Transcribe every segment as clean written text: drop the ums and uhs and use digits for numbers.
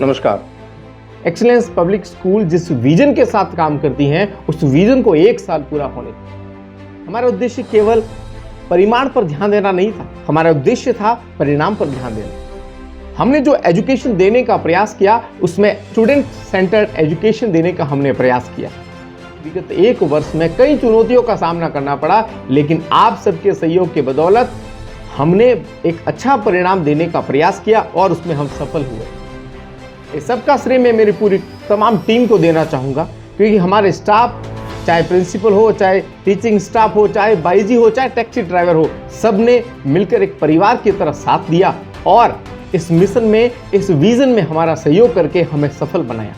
नमस्कार। Excellence public school जिस vision के साथ काम करती हैं, उस विजन को 1 साल पूरा होने का हमारा उद्देश्य केवल परिमाण पर ध्यान देना नहीं था, हमारा उद्देश्य था परिणाम पर ध्यान देना। हमने जो एजुकेशन देने का प्रयास किया, उसमें स्टूडेंट सेंटर्ड एजुकेशन देने का हमने प्रयास किया। विगत 1 वर्ष में कई चुनौतियों का सामना करना पड़ा, लेकिन आप सबके सहयोग के बदौलत हमने एक अच्छा परिणाम देने का प्रयास किया और उसमें हम सफल हुए। इस सब का श्रेय मैं मेरी पूरी तमाम टीम को देना चाहूँगा, क्योंकि हमारे स्टाफ, चाहे प्रिंसिपल हो, चाहे टीचिंग स्टाफ हो, चाहे बाईजी हो, चाहे टैक्सी ड्राइवर हो, सब ने मिलकर एक परिवार की तरह साथ दिया और इस मिशन में, इस विजन में हमारा सहयोग करके हमें सफल बनाया।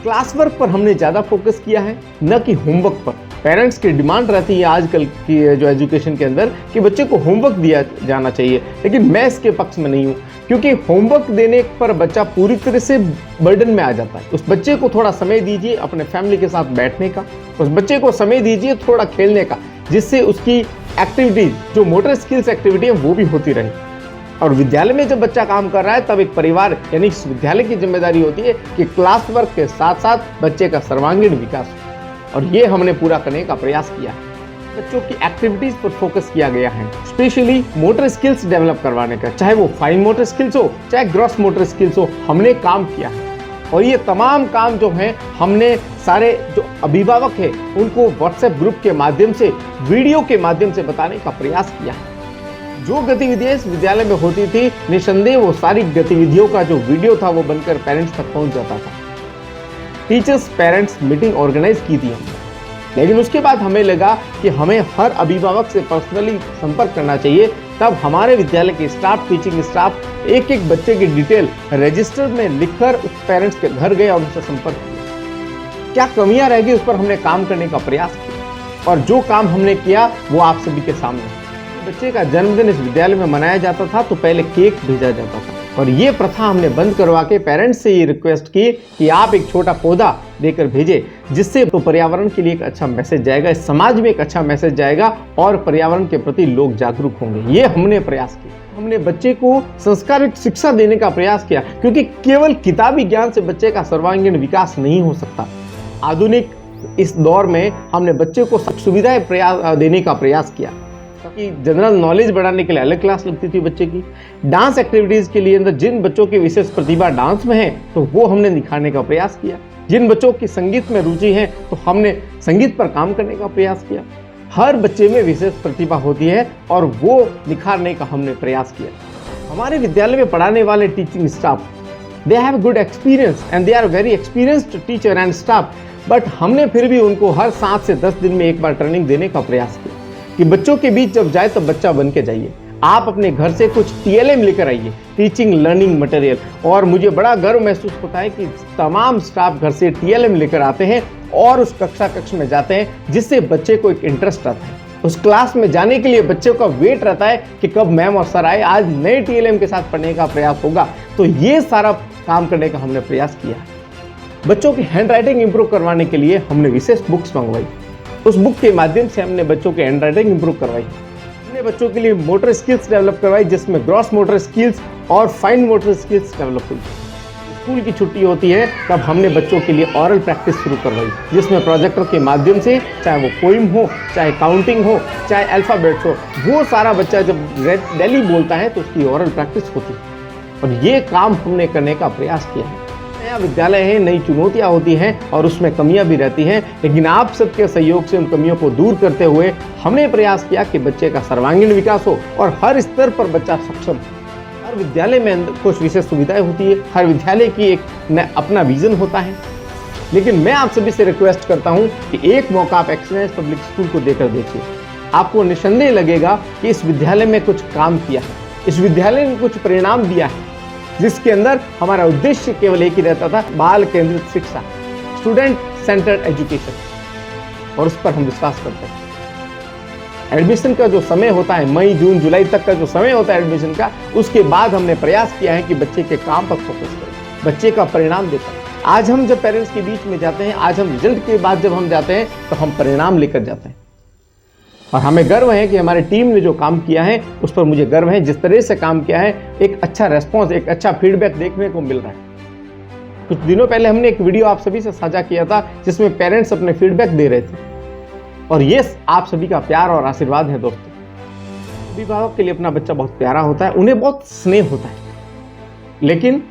क्लास वर्क पर हमने ज़्यादा फोकस किया है, न कि होमवर्क पर। पेरेंट्स की डिमांड रहती है आजकल की जो एजुकेशन के अंदर कि बच्चे को होमवर्क दिया जाना चाहिए, लेकिन मैं इसके पक्ष में नहीं हूँ, क्योंकि होमवर्क देने पर बच्चा पूरी तरह से बर्डन में आ जाता है। उस बच्चे को थोड़ा समय दीजिए अपने फैमिली के साथ बैठने का, उस बच्चे को समय दीजिए थोड़ा खेलने का, जिससे उसकी एक्टिविटीज, जो मोटर स्किल्स एक्टिविटी है, वो भी होती रहे। और विद्यालय में जब बच्चा काम कर रहा है, तब एक परिवार यानी इस विद्यालय की जिम्मेदारी होती है कि क्लास वर्क के साथ साथ बच्चे का सर्वांगीण विकास हो, और ये हमने पूरा करने का प्रयास किया है। बच्चों की एक्टिविटीज पर फोकस किया गया है, स्पेशली मोटर स्किल्स डेवलप करवाने का, चाहे वो फाइन मोटर स्किल्स हो, चाहे ग्रॉस मोटर स्किल्स हो, हमने काम किया है। और ये तमाम काम जो हैं, हमने सारे जो अभिभावक हैं उनको व्हाट्सएप ग्रुप के माध्यम से, वीडियो के माध्यम से बताने का प्रयास किया है। जो गतिविधियां इस विद्यालय में होती थी, निसंदेह वो सारी गतिविधियों का जो वीडियो था वो बनकर पेरेंट्स तक पहुंच जाता था। टीचर्स पेरेंट्स मीटिंग ऑर्गेनाइज की थी हमने, लेकिन उसके बाद हमें लगा कि हमें हर अभिभावक से पर्सनली संपर्क करना चाहिए। तब हमारे विद्यालय के स्टाफ, टीचिंग स्टाफ एक एक बच्चे की डिटेल रजिस्टर में लिखकर उस पेरेंट्स के घर गए और उनसे संपर्क किया। क्या कमियां रह गई, उस पर हमने काम करने का प्रयास किया, और जो काम हमने किया वो आप सभी के सामने। बच्चे का जन्मदिन इस विद्यालय में मनाया जाता था तो पहले केक भेजा जाता था, और ये प्रथा हमने बंद करवा के पेरेंट्स से ये रिक्वेस्ट की कि आप एक छोटा पौधा देकर भेजें, जिससे तो पर्यावरण के लिए एक अच्छा मैसेज जाएगा, इस समाज में एक अच्छा मैसेज जाएगा और पर्यावरण के प्रति लोग जागरूक होंगे। ये हमने प्रयास किया। हमने बच्चे को संस्कारित शिक्षा देने का प्रयास किया, क्योंकि केवल किताबी ज्ञान से बच्चे का सर्वांगीण विकास नहीं हो सकता। आधुनिक इस दौर में हमने बच्चे को सुविधाएं देने का प्रयास किया, कि जनरल नॉलेज बढ़ाने के लिए अलग क्लास लगती थी बच्चे की। डांस एक्टिविटीज के लिए अंदर जिन बच्चों की विशेष प्रतिभा डांस में है, तो वो हमने दिखाने का प्रयास किया। जिन बच्चों की संगीत में रुचि है, तो हमने संगीत पर काम करने का प्रयास किया। हर बच्चे में विशेष प्रतिभा होती है और वो निखारने का हमने प्रयास किया। हमारे विद्यालय में पढ़ाने वाले teaching staff, they have good experience and they are very experienced teacher and staff, but हमने फिर भी उनको हर 7 से 10 दिन में एक बार ट्रेनिंग देने का प्रयास किया कि बच्चों के बीच जब जाए तो बच्चा बन के जाइए। आप अपने घर से कुछ TLM लेकर आइए, टीचिंग लर्निंग मटेरियल, और मुझे बड़ा गर्व महसूस होता है कि तमाम स्टाफ घर से TLM लेकर आते हैं और उस कक्ष में जाते हैं, जिससे बच्चे को एक इंटरेस्ट आता है। उस क्लास में जाने के लिए बच्चों का वेट रहता है कि कब मैम और सर आए, आज नए TLM के साथ पढ़ने का प्रयास होगा। तो ये सारा काम करने का हमने प्रयास किया। बच्चों की हैंड राइटिंग इंप्रूव करवाने के लिए हमने विशेष बुक्स मंगवाई। उस बुक के माध्यम से हमने बच्चों की हैंड राइटिंग इंप्रूव करवाई। हमने बच्चों के लिए मोटर स्किल्स डेवलप करवाई, जिसमें ग्रॉस मोटर स्किल्स और फाइन मोटर स्किल्स डेवलप हुई। स्कूल की छुट्टी होती है तब हमने बच्चों के लिए ऑरल प्रैक्टिस शुरू करवाई, जिसमें प्रोजेक्टर के माध्यम से, चाहे वो पोइम हो, चाहे काउंटिंग हो, चाहे अल्फ़ाबेट्स हो, वो सारा बच्चा जब डेली बोलता है तो उसकी ऑरल प्रैक्टिस होती है। और ये काम हमने करने का प्रयास किया है। नया विद्यालय है, नई चुनौतियां होती हैं और उसमें कमियां भी रहती हैं, लेकिन आप सबके सहयोग से उन कमियों को दूर करते हुए हमने प्रयास किया कि बच्चे का सर्वांगीण विकास हो और हर स्तर पर बच्चा सक्षम हो। हर विद्यालय में कुछ विशेष सुविधाएं होती है, हर विद्यालय की एक अपना विजन होता है, लेकिन मैं आप सभी से रिक्वेस्ट करता हूं कि एक मौका आप एक्सीलेंस पब्लिक स्कूल को देकर देखिए। आपको निसंदेह लगेगा कि इस विद्यालय में कुछ काम किया है, इस विद्यालय ने कुछ परिणाम दिया है, जिसके अंदर हमारा उद्देश्य केवल एक ही रहता था, बाल केंद्रित शिक्षा, स्टूडेंट सेंटर्ड एजुकेशन, और उस पर हम विश्वास करते हैं। एडमिशन का जो समय होता है, मई जून जुलाई तक का जो समय होता है एडमिशन का, उसके बाद हमने प्रयास किया है कि बच्चे के काम पर फोकस करें, बच्चे का परिणाम देकर। आज हम जब पेरेंट्स के बीच में जाते हैं, आज हम रिजल्ट के बाद जब हम जाते हैं, तो हम परिणाम लेकर जाते हैं। और हमें गर्व है कि हमारी टीम ने जो काम किया है उस पर मुझे गर्व है। जिस तरह से काम किया है, एक अच्छा रेस्पॉन्स, एक अच्छा फीडबैक देखने को मिल रहा है। कुछ दिनों पहले हमने एक वीडियो आप सभी से साझा किया था जिसमें पेरेंट्स अपने फीडबैक दे रहे थे, और ये आप सभी का प्यार और आशीर्वाद है दोस्तों। अभिभावक के लिए अपना बच्चा बहुत प्यारा होता है, उन्हें बहुत स्नेह होता है, लेकिन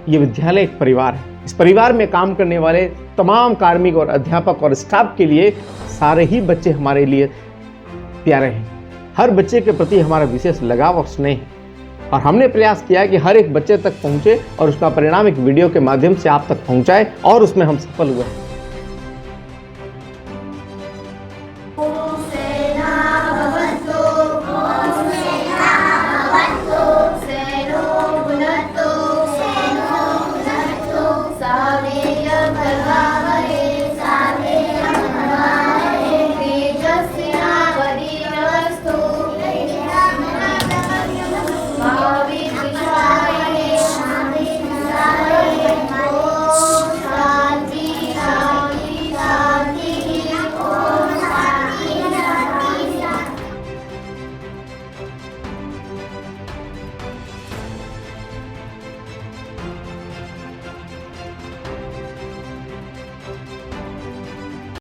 ये विद्यालय एक परिवार है। इस परिवार में काम करने वाले तमाम कार्मिक और अध्यापक और स्टाफ के लिए सारे ही बच्चे हमारे लिए प्यारे हैं। हर बच्चे के प्रति हमारा विशेष लगाव और स्नेह है, और हमने प्रयास किया है कि हर एक बच्चे तक पहुंचे और उसका परिणाम एक वीडियो के माध्यम से आप तक पहुंचाए, और उसमें हम सफल हुए हैं।